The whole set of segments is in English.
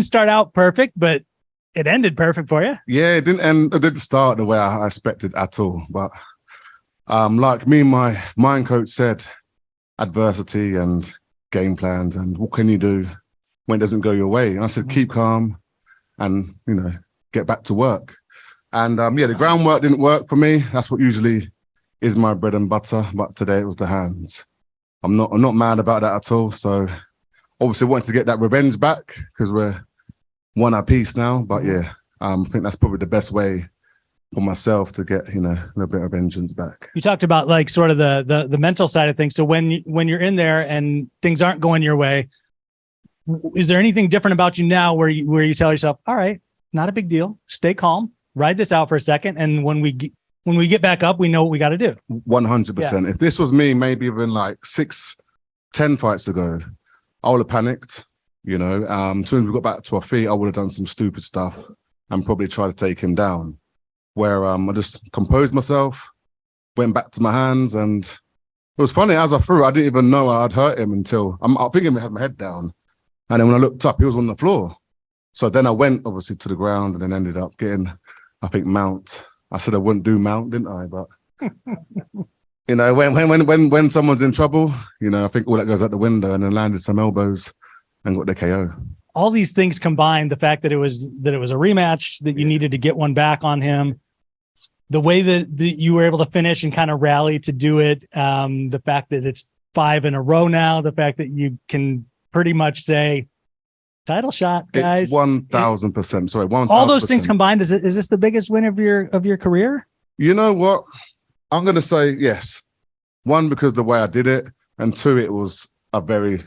start out perfect, but it ended perfect for you. Yeah, it didn't start the way I expected at all. But like me, my mind coach said, adversity and game plans, and what can you do when it doesn't go your way? And I said, keep calm and, get back to work. And the groundwork didn't work for me. That's what usually is my bread and butter. But today it was the hands. I'm not mad about that at all. So obviously wanted to get that revenge back because we're one apiece now. But yeah, I think that's probably the best way for myself to get, a little bit of vengeance back. You talked about like sort of the mental side of things. So when you're in there and things aren't going your way, is there anything different about you now where you tell yourself, all right, not a big deal, stay calm, ride this out for a second, and when we get back up, we know what we got to do? 100%. Yeah. If this was me, maybe even like 6-10 fights ago, I would have panicked. As soon as we got back to our feet, I would have done some stupid stuff and probably tried to take him down. Where I just composed myself, went back to my hands, and it was funny. As I threw, I didn't even know I'd hurt him until I think I had my head down, and then when I looked up, he was on the floor. So then I went obviously to the ground, and then ended up getting, I think, mount. I said I wouldn't do mount, didn't I? But when someone's in trouble, I think all that goes out the window, and then landed some elbows and got the KO. All these things combined, the fact that it was a rematch, that you needed to get one back on him, the way that you were able to finish and kind of rally to do it, the fact that it's 5 in a row now, the fact that you can pretty much say title shot, guys. 1,000%. Sorry, 1,000%. All those things combined, is this the biggest win of your career? You know what? I'm going to say yes. 1, because the way I did it, and 2, it was a very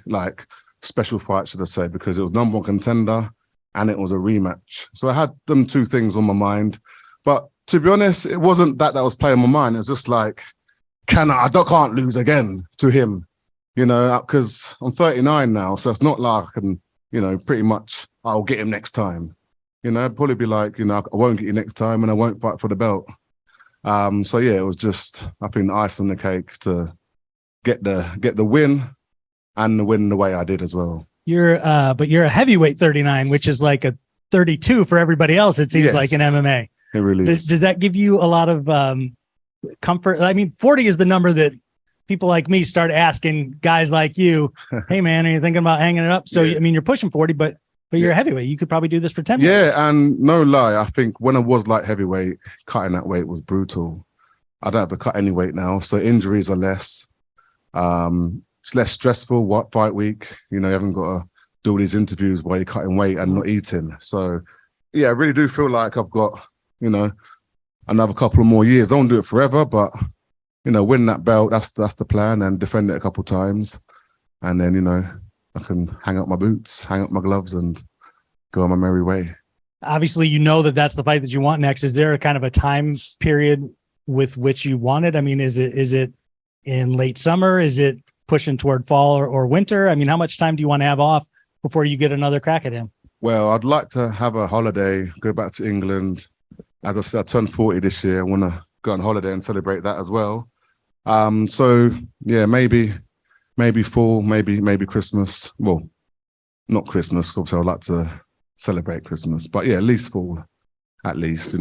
special fight, should I say, because it was number 1 contender and it was a rematch. So I had them 2 things on my mind. But to be honest, it wasn't that was playing my mind. It's just like, I can't lose again to him, because I'm 39 now. So it's not like I can, pretty much I'll get him next time. It'd probably be like, I won't get you next time and I won't fight for the belt. So yeah, it was just, I think, ice on the cake to get the win. And the win the way I did as well. But you're a heavyweight 39, which is like a 32 for everybody else. It seems like in MMA. It really is. Does that give you a lot of comfort? I mean, 40 is the number that people like me start asking guys like you. Hey man, are you thinking about hanging it up? So yeah. I mean, you're pushing 40, but you're a heavyweight. You could probably do this for 10 minutes. Yeah, and no lie, I think when I was light heavyweight, cutting that weight was brutal. I don't have to cut any weight now, so injuries are less. It's less stressful fight week. You haven't got to do all these interviews while you're cutting weight and not eating. So, yeah, I really do feel like I've got, another couple of more years. I don't do it forever, but, win that belt, that's the plan, and defend it a couple of times. And then, I can hang up my boots, hang up my gloves, and go on my merry way. Obviously, that's the fight that you want next. Is there a kind of a time period with which you want it? I mean, is it in late summer? Is it pushing toward fall or winter? I mean, how much time do you want to have off before you get another crack at him? Well, I'd like to have a holiday, go back to England. As I said, I turned 40 this year. I want to go on holiday and celebrate that as well. So yeah, maybe fall, maybe Christmas. Well, not Christmas. Obviously, I'd like to celebrate Christmas, but yeah, at least fall, at least,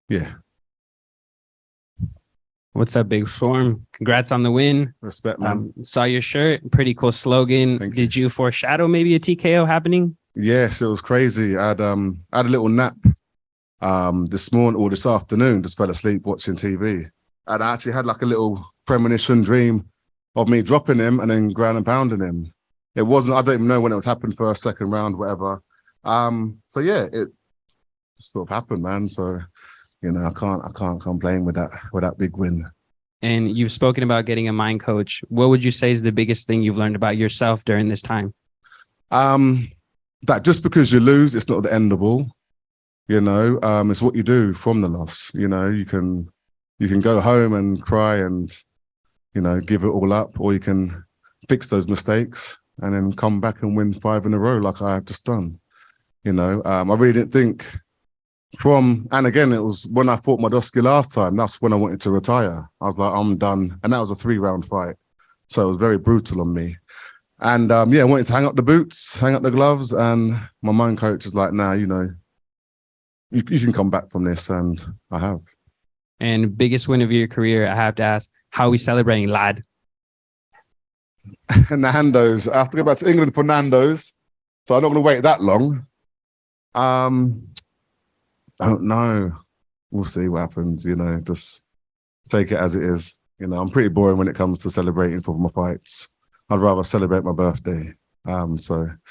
yeah. What's up, Big Storm? Congrats on the win. Respect, man. Saw your shirt. Pretty cool slogan. Did you foreshadow maybe a TKO happening? Yes, it was crazy. I had a little nap this morning or this afternoon. Just fell asleep watching TV. And I actually had like a little premonition dream of me dropping him and then ground and pounding him. It wasn't, I don't even know when it was happened, first, second round, whatever. So yeah, it just sort of happened, man. So I can't complain with that big win. And you've spoken about getting a mind coach. What would you say is the biggest thing you've learned about yourself during this time? That just because you lose, it's not the end of all. It's what you do from the loss. You can go home and cry and give it all up, or you can fix those mistakes and then come back and win 5 in a row like I have just done. I really didn't think. And again, it was when I fought Moldavsky last time, that's when I wanted to retire. I was like, I'm done. And that was a 3-round fight. So it was very brutal on me. And yeah, I wanted to hang up the boots, hang up the gloves, and my mind coach was like, "Nah, you know, you can come back from this," and I have. And biggest win of your career, I have to ask, how are we celebrating, lad? Nando's. I have to go back to England for Nando's, so I'm not going to wait that long. Don't know. We'll see what happens. You know, just take it as it is. You know, I'm pretty boring when it comes to celebrating for my fights. I'd rather celebrate my birthday. So